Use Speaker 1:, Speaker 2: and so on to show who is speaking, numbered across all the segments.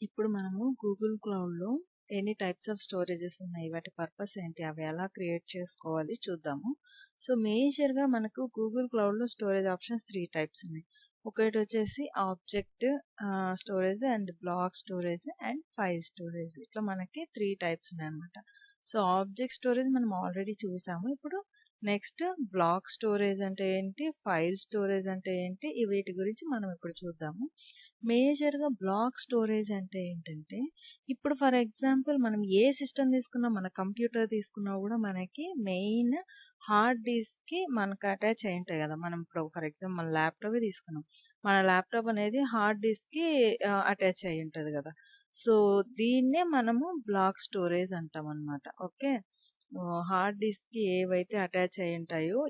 Speaker 1: ఇప్పుడు మనము గూగుల్ క్లౌడ్‌లో ఎన్ని టైప్స్ ఆఫ్ స్టోరేజెస్ ఉన్నాయి. వాటి పర్పస్ ఏంటి? అవి ఎలా క్రియేట్ చేసుకోవాలి చూద్దాము. సో, మేజర్‌గా మనకు గూగుల్ క్లౌడ్‌లో స్టోరేజ్ ఆప్షన్స్ 3 టైప్స్ ఉన్నాయి. ఒకటొచ్చేసి object storage and block storage and file storage. ఇట్లా మనకి 3 టైప్స్ ఉన్నాయన్నమాట. సో, ఆబ్జెక్ట్ స్టోరేజ్ మనం ఆల్రెడీ చూసాము. ఇప్పుడు నెక్స్ట్ బ్లాక్ స్టోరేజ్ అంటే ఏంటి? ఫైల్ స్టోరేజ్ అంటే ఏంటి? వీటి గురించి మనం ఇప్పుడు చూద్దాము. మేజర్‌గా బ్లాక్ స్టోరేజ్ అంటే ఏంటంటే, ఇప్పుడు ఫర్ ఎగ్జాంపుల్ మనం ఏ సిస్టమ్ తీసుకున్నా, మన కంప్యూటర్ తీసుకున్నా గూడా మనకి మెయిన్ హార్డ్ డిస్క్‌కి మనకు అటాచ్ అయ్యి ఉంటాయి గదా! మనం ఇప్పుడు ఫర్ ఎగ్జాంపుల్ మన ల్యాప్‌టాపే తీసుకున్నాం. మన ల్యాప్‌టాప్ అనేది హార్డ్ డిస్క్‌కి అటాచ్ అయ్యి ఉంటది గదా! సో, దీన్నే మనము బ్లాక్ స్టోరేజ్ అంటామనమాట. ఓకే. హార్డ్ డిస్క్‌కి ఏవైతే అటాచ్ అయ్యి ఉంటాయో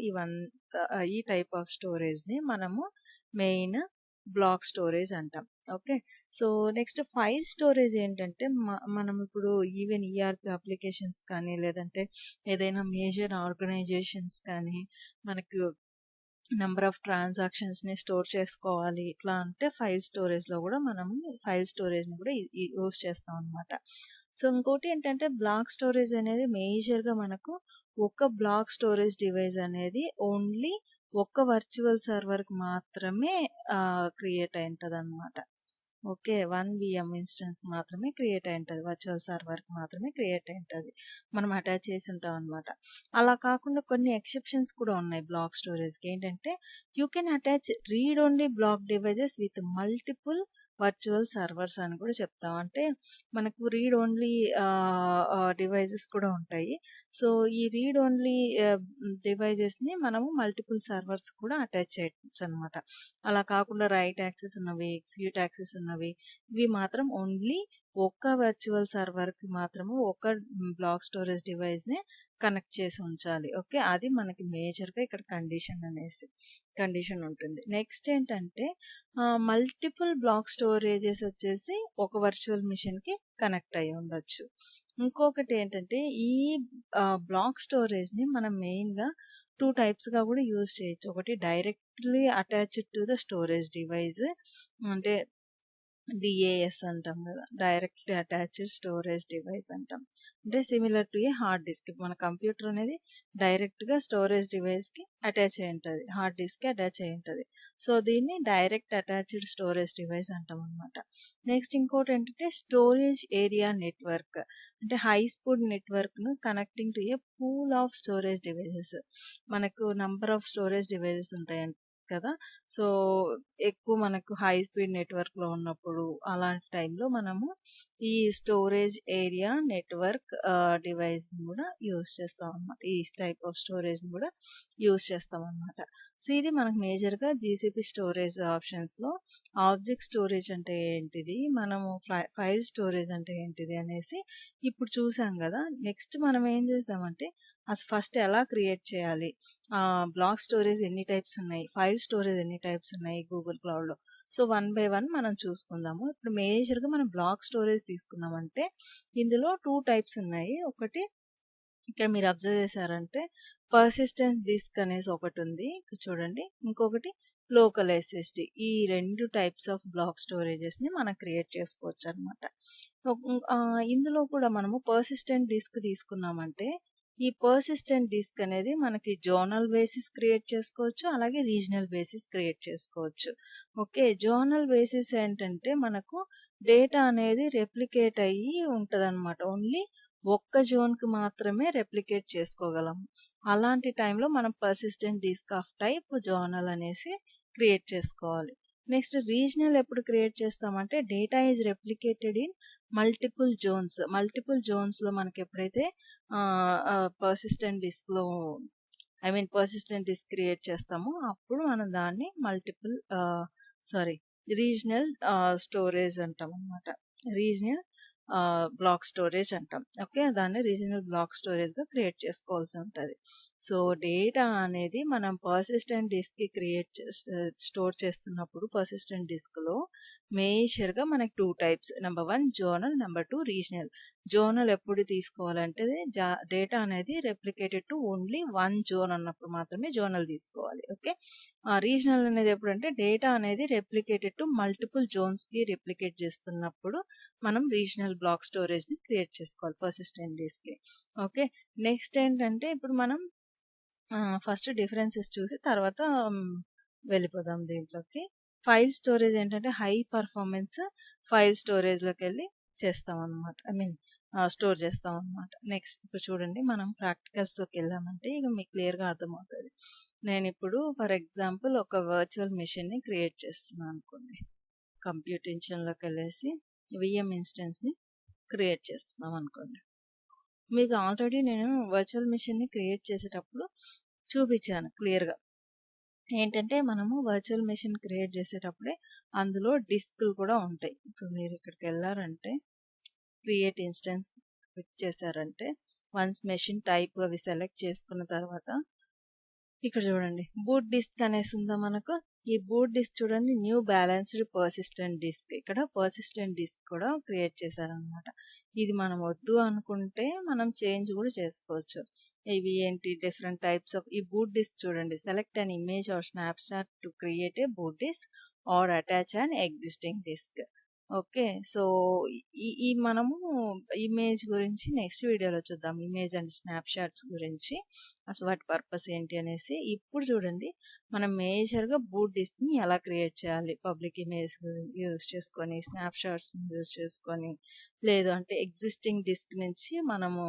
Speaker 1: ఈ టైప్ ఆఫ్ స్టోరేజ్‌ని మనము మెయిన్ బ్లాక్ స్టోరేజ్ అంటాం. Okay. So, next file storage ఏంటంటే మనం ఇప్పుడు ఈవెన్ ఈఆర్‌పీ అప్లికేషన్స్ కానీ, లేదంటే ఏదైనా మేజర్ ఆర్గనైజేషన్స్ కానీ, మనకు నంబర్ ఆఫ్ ట్రాన్సాక్షన్స్‌ని స్టోర్ చేసుకోవాలి. ఇట్లా అంటే ఫైల్ స్టోరేజ్‌లో గూడా మనము ఫైల్ స్టోరేజ్‌ని గూడా యూజ్ చేస్తాం అనమాట. సో, ఇంకోటి ఏంటంటే బ్లాక్ స్టోరేజ్ అనేది మేజర్‌గా మనకు ఒక బ్లాక్ స్టోరేజ్ డివైస్ అనేది ఓన్లీ ఒక్క వర్చువల్ సర్వర్‌కి మాత్రమే క్రియేట్ అయి ఉంటదనమాట. ఓకే. 1 వీఎం ఇన్‌స్టెన్స్ మాత్రమే క్రియేట్ అయి ఉంటది. వర్చువల్ సర్వర్‌కి మాత్రమే క్రియేట్ అయి ఉంటది. మనం అటాచ్ చేసి ఉంటాం అనమాట. అలా కాకుండా కొన్ని ఎక్సెప్షన్స్ కూడా ఉన్నాయి బ్లాక్ స్టోరేజ్‌కి. ఏంటంటే you can attach read only block devices with multiple virtual servers అని కూడా చెప్తాం. అంటే మనకు రీడ్ ఓన్లీ డివైసెస్ కూడా ఉంటాయి. సో, ఈ రీడ్ ఓన్లీ డివైజెస్‌ని మనము మల్టిపుల్ సర్వర్స్ కూడా అటాచ్ చేయొచ్చనమాట. అలా కాకుండా రైట్ యాక్సెస్ ఉన్నవి, ఎగ్జిక్యూట్ యాక్సెస్ ఉన్నవి, ఇవి మాత్రం ఓన్లీ ఒక్క వర్చువల్ సర్వర్‌కి మాత్రము ఒక బ్లాక్ స్టోరేజ్ డివైస్‌ని కనెక్ట్ చేసి ఉంచాలి. ఓకే. అది మనకి మేజర్‌గా ఇక్కడ కండిషన్ ఉంటుంది. నెక్స్ట్ ఏంటంటే మల్టిపుల్ బ్లాక్ స్టోరేజెస్ వచ్చేసి ఒక వర్చువల్ మిషన్‌కి కనెక్ట్ అయ్యి ఉండొచ్చు. ఇంకొకటి ఏంటంటే ఈ బ్లాక్ స్టోరేజ్‌ని మనం మెయిన్‌గా 2 టైప్స్‌గా కూడా యూజ్ చేయొచ్చు. ఒకటి directly attached to the storage device అంటే డీఏఎస్ అంటాం కదా! డైరెక్ట్‌లీ అటాచ్డ్ స్టోరేజ్ డివైస్ అంటాం. అంటే similar to A hard disk. మన కంప్యూటర్ అనేది డైరెక్ట్‌గా స్టోరేజ్ డివైస్‌కి అటాచ్ అయ్యి ఉంటది. హార్డ్ డిస్క్‌కి అటాచ్ అయ్యి ఉంటది. సో, దీన్ని డైరెక్ట్ అటాచ్డ్ స్టోరేజ్ డివైస్ అంటామనమాట. నెక్స్ట్ ఇంకోటేంటంటే స్టోరేజ్ ఏరియా నెట్వర్క్. అంటే హై స్పీడ్ నెట్వర్క్‌ను connecting to a pool of storage devices. మనకు నంబర్ ఆఫ్ స్టోరేజ్ డివైసెస్ ఉంటాయి కదా! సో, ఎక్కువ మనకు హై స్పీడ్ నెట్వర్క్‌లో ఉన్నప్పుడు అలాంటి టైంలో మనము ఈ స్టోరేజ్ ఏరియా నెట్వర్క్ డివైస్‌ని గూడా యూజ్ చేస్తామనమాట. ఈ టైప్ ఆఫ్ స్టోరేజ్‌ని గూడా యూజ్ చేస్తామనమాట. సో, ఇది మనకు మేజర్‌గా జీసీపీ స్టోరేజ్ ఆప్షన్స్‌లో ఆబ్జెక్ట్ స్టోరేజ్ అంటే ఏంటిది? మనము ఫైల్ స్టోరేజ్ అంటే ఏంటిది? అనేసి ఇప్పుడు చూసాం గదా! నెక్స్ట్ మనం ఏం చేద్దామంటే ఫస్ట్ ఎలా క్రియేట్ చేయాలి? బ్లాక్ స్టోరేజ్ ఎన్ని టైప్స్ ఉన్నాయి? ఫైల్ స్టోరేజ్ ఎన్ని టైప్స్ ఉన్నాయి గూగుల్ క్లౌడ్‌లో? సో, వన్ బై వన్ మనం చూసుకుందాము. ఇప్పుడు మేజర్‌గా మనం బ్లాక్ స్టోరేజ్ తీసుకున్నామంటే ఇందులో 2 టైప్స్ ఉన్నాయి. ఒకటి ఇక్కడ మీరు అబ్జర్వ్ చేశారంటే పర్సిస్టెంట్ డిస్క్ అనేసి ఒకటుంది. ఇక్కడ చూడండి. ఇంకొకటి లోకల్ ఎస్ఎస్‌డి. ఈ 2 టైప్స్ ఆఫ్ బ్లాక్ స్టోరేజెస్‌ని మనం క్రియేట్ చేసుకోవచ్చనమాట. ఇందులో కూడా మనము పర్సిస్టెంట్ డిస్క్ తీసుకున్నామంటే ఈ పర్సిస్టెంట్ డిస్క్ అనేది మనకి జోనల్ బేసిస్ క్రియేట్ చేసుకోవచ్చు. అలాగే రీజనల్ బేసిస్ క్రియేట్ చేసుకోవచ్చు. ఓకే. జోనల్ బేసిస్ ఏంటంటే మనకు డేటా అనేది రెప్లికేట్ అయ్యి ఉంటదనమాట. ఓన్లీ ఒక్క జోన్‌కి మాత్రమే రెప్లికేట్ చేసుకోగలం. అలాంటి టైంలో మనం persistent disk of type zonal అనేసి క్రియేట్ చేసుకోవాలి. నెక్స్ట్ రీజనల్ ఎప్పుడు క్రియేట్ చేస్తామంటే data is replicated in multiple zones. Multiple జోన్స్‌లో మనకి ఎప్పుడైతే పర్సిస్టెంట్ డిస్క్‌లో పర్సిస్టెంట్ డిస్క్ క్రియేట్ చేస్తామో అప్పుడు మనం దాన్ని సారీ రీజనల్ స్టోరేజ్ అంటామనమాట. రీజనల్ బ్లాక్ స్టోరేజ్ అంటాం. ఓకే. దాన్ని రీజనల్ బ్లాక్ స్టోరేజ్‌గా క్రియేట్ చేసుకోవాల్సి ఉంటది. సో డేటా అనేది మనం పర్సిస్టెంట్ డిస్క్ కి స్టోర్ చేస్తున్నప్పుడు పర్సిస్టెంట్ డిస్క్ లో మేజర్ గా మనకి 2 types. Number 1 zonal, number 2 regional. Zonal ఎప్పుడు తీసుకోవాలంటే డేటా అనేది రెప్లికేటెడ్ టు ఓన్లీ 1 జోన్ అన్నప్పుడు మాత్రమే జోనల్ తీసుకోవాలి. ఓకే. రీజనల్ అనేది ఎప్పుడంటే డేటా అనేది రెప్లికేటెడ్ టు మల్టిపుల్ జోన్స్ కి రెప్లికేట్ చేస్తున్నప్పుడు మనం రీజనల్ బ్లాక్ స్టోరేజ్ ని క్రియేట్ చేసుకోవాలి పర్సిస్టెంట్ డిస్క్ కి. ఓకే. నెక్స్ట్ ఏంటంటే ఇప్పుడు మనం ఫస్ట్ డిఫరెన్సెస్ చూసి తర్వాత వెళ్ళిపోదాం దీంట్లోకి. ఫైల్ స్టోరేజ్ ఏంటంటే హై పర్ఫార్మెన్స్ ఫైల్ స్టోరేజ్ లోకి వెళ్ళి చేస్తాం అనమాట. ఐ మీన్ స్టోర్ చేస్తాం అనమాట. నెక్స్ట్ ఇప్పుడు చూడండి మనం ప్రాక్టికల్స్ లోకి వెళ్ళామంటే ఇక మీకు క్లియర్ గా అర్థమవుతుంది. నేను ఇప్పుడు ఫర్ ఎగ్జాంపుల్ ఒక వర్చువల్ మిషన్ ని క్రియేట్ చేస్తున్నాను అనుకోండి. కంప్యూటర్ ఇంజిన్ లోకి వెళ్ళేసి విఎం ఇన్స్టెన్స్ ని క్రియేట్ చేస్తున్నాం అనుకోండి. మీకు ఆల్రెడీ నేను వర్చువల్ మిషన్ ని క్రియేట్ చేసేటప్పుడు చూపించాను క్లియర్ గా. ఏంటంటే మనము వర్చువల్ మెషిన్ క్రియేట్ చేసేటప్పుడే అందులో డిస్క్లు కూడా ఉంటాయి. ఇప్పుడు మీరు ఇక్కడికి వెళ్ళారంటే క్రియేట్ ఇన్స్టెన్స్ క్లిక్ చేశారంటే వన్స్ మెషిన్ టైప్ అవి సెలెక్ట్ చేసుకున్న తర్వాత ఇక్కడ చూడండి బూట్ డిస్క్ అనేసి ఉందా మనకు. ఈ బూట్ డిస్క్ చూడండి న్యూ బ్యాలెన్స్డ్ పర్సిస్టెంట్ డిస్క్. ఇక్కడ పర్సిస్టెంట్ డిస్క్ కూడా క్రియేట్ చేశారనమాట. ఇది మనం వద్దు అనుకుంటే మనం చేంజ్ కూడా చేసుకోవచ్చు. ఇవి ఏంటి డిఫరెంట్ టైప్స్ ఆఫ్ ఈ బూట్ డిస్క్ చూడండి. Select an image or snapshot to create a boot disk or attach an existing disk. Okay. So ఈ మనము ఇమేజ్ గురించి నెక్స్ట్ వీడియోలో చూద్దాం. ఇమేజ్ అండ్ స్నాప్ షాట్స్ గురించి అసలు వాటి పర్పస్ ఏంటి అనేసి. ఇప్పుడు చూడండి మనం మేజర్ గా బూట్ డిస్క్ ని ఎలా క్రియేట్ చేయాలి. పబ్లిక్ ఇమేజ్ యూజ్ చేసుకొని స్నాప్ షాట్స్ యూజ్ చేసుకొని లేదు అంటే ఎగ్జిస్టింగ్ డిస్క్ నుంచి మనము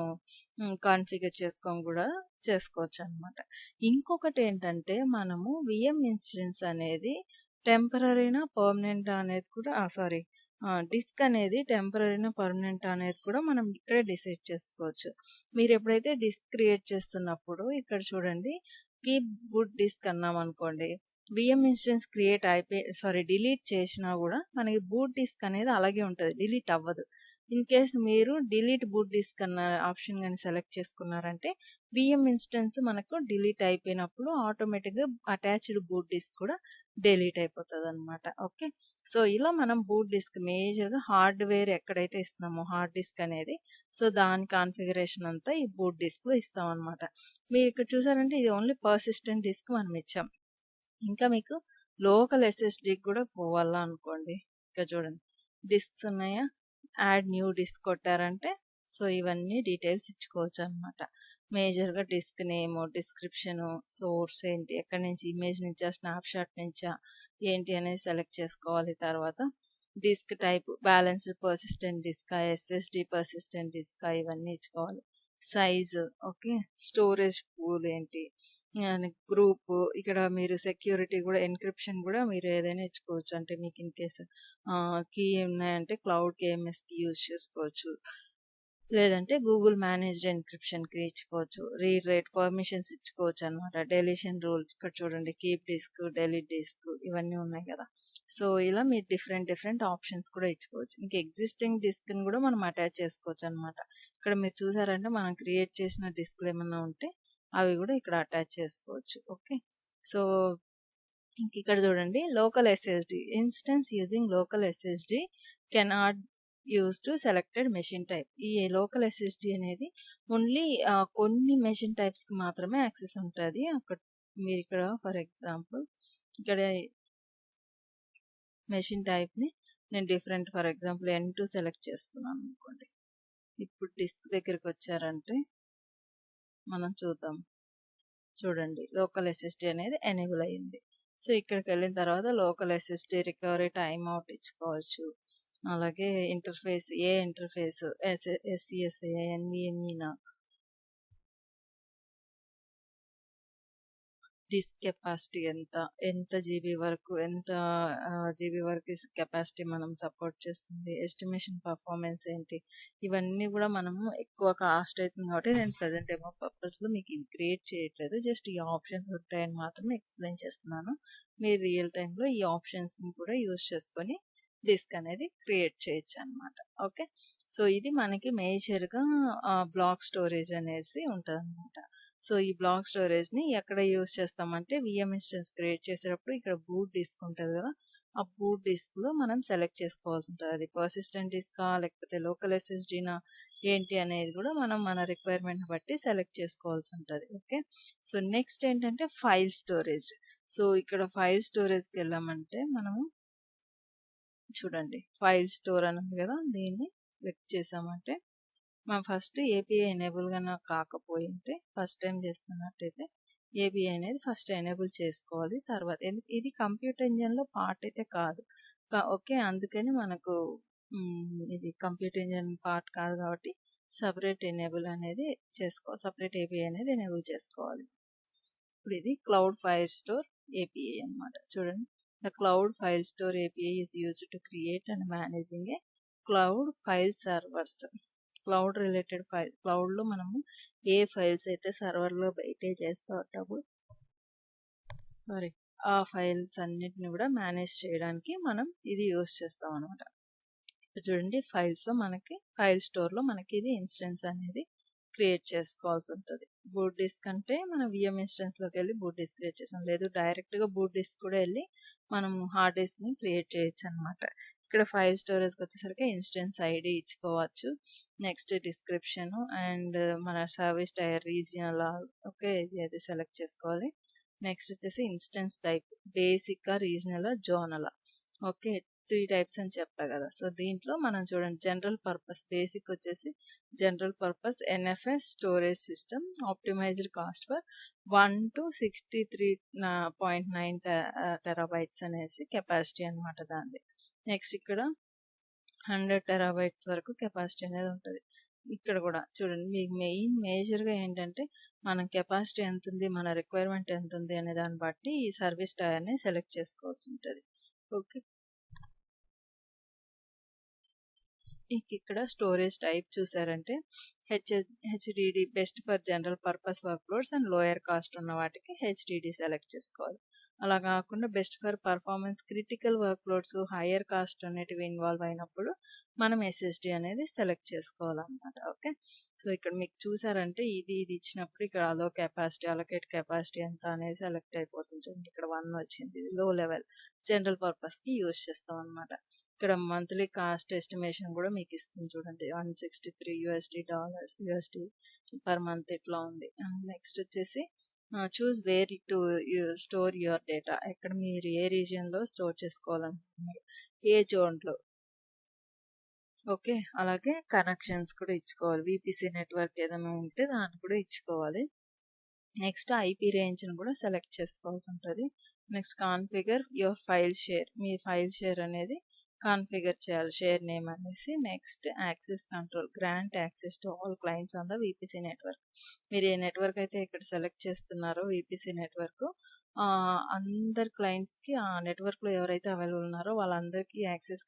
Speaker 1: కాన్ఫిగర్ చేసుకొని కూడా చేసుకోవచ్చు అనమాట. ఇంకొకటి ఏంటంటే మనము విఎం ఇన్స్టెన్స్ అనేది టెంపరరీనా పర్మనెంట్ అనేది కూడా సారీ డిస్క్ అనేది టెంపరరీనా పర్మనెంట్ అనేది కూడా మనం ఇక్కడే డిసైడ్ చేసుకోవచ్చు. మీరు ఎప్పుడైతే డిస్క్ క్రియేట్ చేస్తున్నప్పుడు ఇక్కడ చూడండి కీప్ బూట్ డిస్క్ అన్నాం అనుకోండి. విఎం ఇన్స్టెన్స్ క్రియేట్ డిలీట్ చేసినా కూడా మనకి బూట్ డిస్క్ అనేది అలాగే ఉంటుంది, డిలీట్ అవ్వదు. ఇన్ కేస్ మీరు డిలీట్ బూట్ డిస్క్ అన్న ఆప్షన్ కానీ సెలెక్ట్ చేసుకున్నారంటే విఎం ఇన్స్టెన్స్ మనకు డిలీట్ అయిపోయినప్పుడు ఆటోమేటిక్ గా అటాచ్డ్ బూట్ డిస్క్ కూడా డిలీట్ అయిపోతుంది అనమాట. ఓకే. సో ఇలా మనం బూట్ డిస్క్ మేజర్ గా హార్డ్వేర్ ఎక్కడైతే ఇస్తున్నామో హార్డ్ డిస్క్ అనేది సో దాని కాన్ఫిగరేషన్ అంతా ఈ బూట్ డిస్క్ లో ఇస్తాం అనమాట. మీరు ఇక్కడ చూసారంటే ఇది ఓన్లీ పర్సిస్టెంట్ డిస్క్ మనం ఇచ్చాం. ఇంకా మీకు లోకల్ ఎస్ఎస్డి కూడా పోవాలా అనుకోండి. ఇక్కడ చూడండి డిస్క్స్ ఉన్నాయా, యాడ్ న్యూ డిస్క్ కొట్టారంటే సో ఇవన్నీ డీటెయిల్స్ ఇచ్చుకోవచ్చు అనమాట. మేజర్ గా డిస్క్ నేమ్, డిస్క్రిప్షన్, సోర్స్ ఏంటి, ఎక్కడి నుంచి ఇమేజ్ నుంచా స్నాప్ షాట్ నుంచా ఏంటి అనేది సెలెక్ట్ చేసుకోవాలి. తర్వాత డిస్క్ టైప్ బ్యాలెన్స్డ్ పర్సిస్టెంట్ డిస్కా, ఎస్ఎస్డి పర్సిస్టెంట్ డిస్కా ఇవన్నీ ఇచ్చుకోవాలి. Size, okay. స్టోరేజ్ పూల్ ఏంటి, గ్రూప్. ఇక్కడ మీరు సెక్యూరిటీ కూడా ఎన్క్రిప్షన్ కూడా మీరు ఏదైనా ఇచ్చుకోవచ్చు. అంటే మీకు ఇన్ కేస్ కీ ఉన్నాయంటే క్లౌడ్ కేఎంఎస్ కి యూజ్ చేసుకోవచ్చు. లేదంటే గూగుల్ మేనేజ్డ్ ఎన్క్రిప్షన్ కి ఇచ్చుకోవచ్చు. రీడ్ రైట్ పర్మిషన్స్ ఇచ్చుకోవచ్చు అనమాట. డెలిషన్ రూల్స్ ఇక్కడ చూడండి కీప్ డిస్క్, డెలీట్ డిస్క్ ఇవన్నీ ఉన్నాయి కదా. సో ఇలా మీరు డిఫరెంట్ ఆప్షన్స్ కూడా ఇచ్చుకోవచ్చు. ఇంకా ఎగ్జిస్టింగ్ డిస్క్ ని కూడా మనం అటాచ్ చేసుకోవచ్చు అనమాట. ఇక్కడ మీరు చూసారంటే మనం క్రియేట్ చేసిన డిస్క్లు ఏమైనా ఉంటే అవి కూడా ఇక్కడ అటాచ్ చేసుకోవచ్చు. ఓకే. సో ఇంక ఇక్కడ చూడండి local SSD instance using local SSD cannot use to selected machine type. ఈ లోకల్ ఎస్ఎస్డి అనేది ఓన్లీ కొన్ని మెషిన్ టైప్స్ కి మాత్రమే యాక్సెస్ ఉంటుంది. అక్కడ మీరు ఇక్కడ ఫర్ ఎగ్జాంపుల్ ఇక్కడ మెషిన్ టైప్ ని నేను different for example N2 select చేసుకున్నాను అనుకోండి. ఇప్పుడు డిస్క్ దగ్గరికి వచ్చారంటే మనం చూద్దాం. చూడండి లోకల్ ఎస్ఎస్డి అనేది ఎనేబుల్ అయ్యింది. సో ఇక్కడికి వెళ్ళిన తర్వాత local SSD recovery time out ఇచ్చుకోవచ్చు. అలాగే ఇంటర్ఫేస్ ఏ ఇంటర్ఫేస్ ఎస్సిఎస్ఐ ఎన్విఎంఈనా, డిస్క్ కెపాసిటీ ఎంత జీబీ వరకు కెపాసిటీ మనం సపోర్ట్ చేస్తుంది, ఎస్టిమేషన్ పర్ఫార్మెన్స్ ఏంటి, ఇవన్నీ కూడా మనము ఎక్కువ కాస్ట్ అవుతుంది కాబట్టి నేను ప్రజెంట్ ఏమో పర్పస్ లో మీకు ఇది క్రియేట్ చేయట్లేదు. జస్ట్ ఈ ఆప్షన్స్ ఉంటాయని మాత్రమే ఎక్స్ప్లెయిన్ చేస్తున్నాను. మీరు రియల్ టైంలో ఈ ఆప్షన్స్ ని కూడా యూజ్ చేసుకొని డిస్క్ అనేది క్రియేట్ చేయొచ్చు అనమాట. ఓకే. సో ఇది మనకి మేజర్ గా బ్లాక్ స్టోరేజ్ అనేసి ఉంటుంది అనమాట. సో ఈ బ్లాక్ స్టోరేజ్ ని ఎక్కడ యూజ్ చేస్తామంటే విఎం ఇన్స్టెన్స్ క్రియేట్ చేసేటప్పుడు ఇక్కడ బూట్ డిస్క్ ఉంటుంది కదా, ఆ బూట్ డిస్క్ లో మనం సెలెక్ట్ చేసుకోవాల్సి ఉంటుంది. అది పర్సిస్టెంట్ డిస్కా లేకపోతే లోకల్ ఎస్ఎస్డినా ఏంటి అనేది కూడా మనం మన రిక్వైర్మెంట్ బట్టి సెలెక్ట్ చేసుకోవాల్సి ఉంటుంది. ఓకే, సో నెక్స్ట్ ఏంటంటే ఫైల్ స్టోరేజ్. సో ఇక్కడ ఫైల్ స్టోరేజ్కి వెళ్ళామంటే మనము చూడండి ఫైల్ స్టోర్ అని ఉంది కదా, దీన్ని క్లిక్ చేసామంటే మనం ఫస్ట్ ఏపీఐ ఎనేబుల్ గా కాకపోయి ఉంటే ఫస్ట్ టైం చేస్తున్నట్టయితే ఏపీఐ అనేది ఫస్ట్ ఎనేబుల్ చేసుకోవాలి. తర్వాత ఇది కంప్యూటర్ ఇంజన్ లో పార్ట్ అయితే కాదు, ఓకే, అందుకని మనకు ఇది కంప్యూటర్ ఇంజన్ పార్ట్ కాదు కాబట్టి సపరేట్ ఎనేబుల్ అనేది చేసుకోవాలి, సపరేట్ ఏపీఐ అనేది ఎనేబుల్ చేసుకోవాలి. ఇప్పుడు ఇది క్లౌడ్ ఫైల్ స్టోర్ ఏపీఐ అన్నమాట. చూడండి, the cloud file store API is used to create and managing a cloud file servers. Cloud related file, cloud లో మనము ఏ ఫైల్స్ అయితే సర్వర్ లో బయటే చేస్తూ ఉంటామో సారీ ఆ ఫైల్స్ అన్నిటిని కూడా మేనేజ్ చేయడానికి మనం ఇది యూజ్ చేస్తాం అనమాట. చూడండి ఫైల్స్ లో మనకి ఫైల్ స్టోర్ లో మనకి ఇది ఇన్స్టెన్స్ అనేది క్రియేట్ చేసుకోవాల్సి ఉంటుంది. బూట్ డిస్క్ అంటే మనం విఎం ఇన్స్టెన్స్ లోకి వెళ్ళి బూట్ డిస్క్ క్రియేట్ చేసాం, లేదు డైరెక్ట్ గా బూట్ డిస్క్ కూడా వెళ్ళి మనం హార్డ్ డిస్క్ ని క్రియేట్ చేయొచ్చు అనమాట. ఇక్కడ ఫైల్ స్టోరేజ్కి వచ్చేసరికి ఇన్స్టెన్స్ ఐడి ఇచ్చుకోవచ్చు, నెక్స్ట్ డిస్క్రిప్షన్ అండ్ మన సర్వీస్ టైర్ రీజియనల్, ఓకే, ఇది అది సెలెక్ట్ చేసుకోవాలి. నెక్స్ట్ వచ్చేసి instance type, basic regional zonal, okay, 3 types అని చెప్పా కదా. సో దీంట్లో మనం చూడండి జనరల్ పర్పస్, బేసిక్ వచ్చేసి general purpose NFS storage system optimised cost for 1 to 63.9 terabytes అనేసి కెపాసిటీ అనమాట దాన్ని. నెక్స్ట్ ఇక్కడ 100 టెరాబైట్స్ వరకు కెపాసిటీ అనేది ఉంటుంది. ఇక్కడ కూడా చూడండి మీకు మేజర్గా ఏంటంటే మనం కెపాసిటీ ఎంత ఉంది, మన రిక్వైర్మెంట్ ఎంత ఉంది అనే దాన్ని బట్టి ఈ సర్వీస్ టైర్ని సెలెక్ట్ చేసుకోవాల్సి ఉంటుంది. ఓకే, ఇక్కడ స్టోరేజ్ టైప్ చూసారంటే HDD best for general purpose work loads and lower cost ఉన్న వాటికి హెచ్డిడి సెలెక్ట్ చేసుకోవాలి. అలా కాకుండా best for performance critical work loads hire cost అనేటివి ఇన్వాల్వ్ అయినప్పుడు మనం ఎస్ఎస్డి అనేది సెలెక్ట్ చేసుకోవాలన్నమాట. ఓకే, సో ఇక్కడ మీకు చూసారంటే ఇది ఇచ్చినప్పుడు ఇక్కడ అలో కెపాసిటీ అలొకేట్ కెపాసిటీ ఎంత అనేది సెలెక్ట్ అయిపోతుంది. ఇక్కడ 1 వచ్చింది, ఇది లో లెవెల్ జనరల్ పర్పస్ కి యూజ్ చేస్తాం అనమాట. ఇక్కడ మంత్లీ కాస్ట్ ఎస్టిమేషన్ కూడా మీకు ఇస్తుంది చూడండి, $163 పర్ మంత్ ఇట్లా ఉంది. నెక్స్ట్ వచ్చేసి choose where to store your data, ఎక్కడ మీరు ఏ రీజియన్ లో స్టోర్ చేసుకోవాలనుకుంటున్నారు, ఏ జోన్ లో, ఓకే, అలాగే కనెక్షన్స్ కూడా ఇచ్చుకోవాలి, విపిసి నెట్వర్క్ ఏదైనా ఉంటే దాన్ని కూడా ఇచ్చుకోవాలి. నెక్స్ట్ ఐపీ రేంజ్ ని కూడా సెలెక్ట్ చేసుకోవాల్సి ఉంటుంది. Next configure your file share, me file share అనేది కాన్ఫిగర్ చేయాలి, షేర్ నేమ్ అనేసి. Next access control, grant access to all clients on the VPC network, మీరు ఏ నెట్వర్క్ అయితే ఇక్కడ సెలెక్ట్ చేస్తున్నారో విపిసి నెట్వర్క్ అందరు క్లయింట్స్ కి ఆ నెట్వర్క్ లో ఎవరైతే అవైలబుల్ ఉన్నారో వాళ్ళందరికీ యాక్సెస్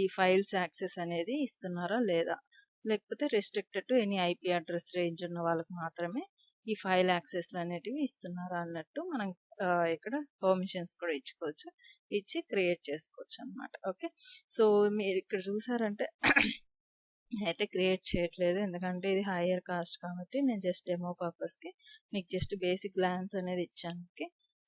Speaker 1: ఈ ఫైల్స్ యాక్సెస్ అనేది ఇస్తున్నారా లేదా, లేకపోతే restricted to any IP address range ఉన్న వాళ్ళకి మాత్రమే ఈ ఫైల్ యాక్సెస్ అనేటివి ఇస్తున్నారా అన్నట్టు మనం ఇక్కడ పర్మిషన్స్ కూడా ఇచ్చుకోవచ్చు, ఇచ్చి క్రియేట్ చేసుకోవచ్చు అనమాట. ఓకే, సో మీరు ఇక్కడ చూసారంటే అయితే క్రియేట్ చేయట్లేదు ఎందుకంటే ఇది హైయర్ కాస్ట్ కాబట్టి నేను జస్ట్ డెమో పర్పస్ కి మీకు జస్ట్ బేసిక్ గ్లాన్స్ అనేది ఇచ్చాను. ఓకే,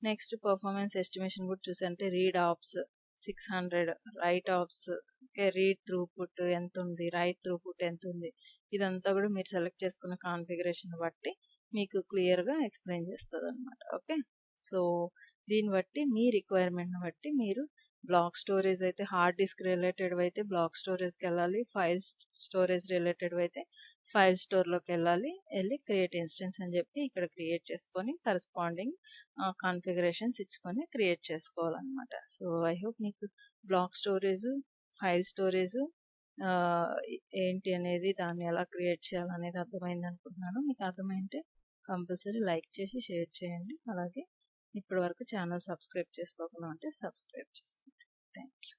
Speaker 1: నెక్స్ట్ పర్ఫార్మెన్స్ ఎస్టిమేషన్ కూడా చూసంటే read ops 600, write ops, okay, read throughput ఎంత ఉంది, రైట్ త్రూపుట్ ఎంత ఉంది, ఇదంతా కూడా మీరు సెలెక్ట్ చేసుకున్న కాన్ఫిగరేషన్ బట్టి మీకు క్లియర్ గా ఎక్స్ప్లెయిన్ చేస్తుంది అనమాట. ఓకే, సో దీన్ని బట్టి మీ రిక్వైర్మెంట్ బట్టి మీరు బ్లాక్ స్టోరేజ్ అయితే హార్డ్ డిస్క్ రిలేటెడ్ అయితే బ్లాక్ స్టోరేజ్కి వెళ్ళాలి, ఫైల్ స్టోరేజ్ రిలేటెడ్ అయితే ఫైల్ స్టోర్లోకి వెళ్ళి క్రియేట్ ఇన్స్టెన్స్ అని చెప్పి ఇక్కడ క్రియేట్ చేసుకొని కరస్పాండింగ్ కాన్ఫిగరేషన్స్ ఇచ్చుకొని క్రియేట్ చేసుకోవాలన్నమాట. సో ఐ హోప్ మీకు బ్లాక్ స్టోరేజ్ ఫైల్ స్టోరేజ్ ఏంటి అనేది దాన్ని ఎలా క్రియేట్ చేయాలనేది అర్థమైంది అనుకుంటున్నాను. మీకు అర్థమైంటే కంపల్సరీ లైక్ చేసి షేర్ చేయండి, అలాగే ఇప్పటి వరకు ఛానల్ సబ్స్క్రైబ్ చేసుకోకుండా ఉంటే సబ్స్క్రైబ్ చేసుకోండి. Thank you.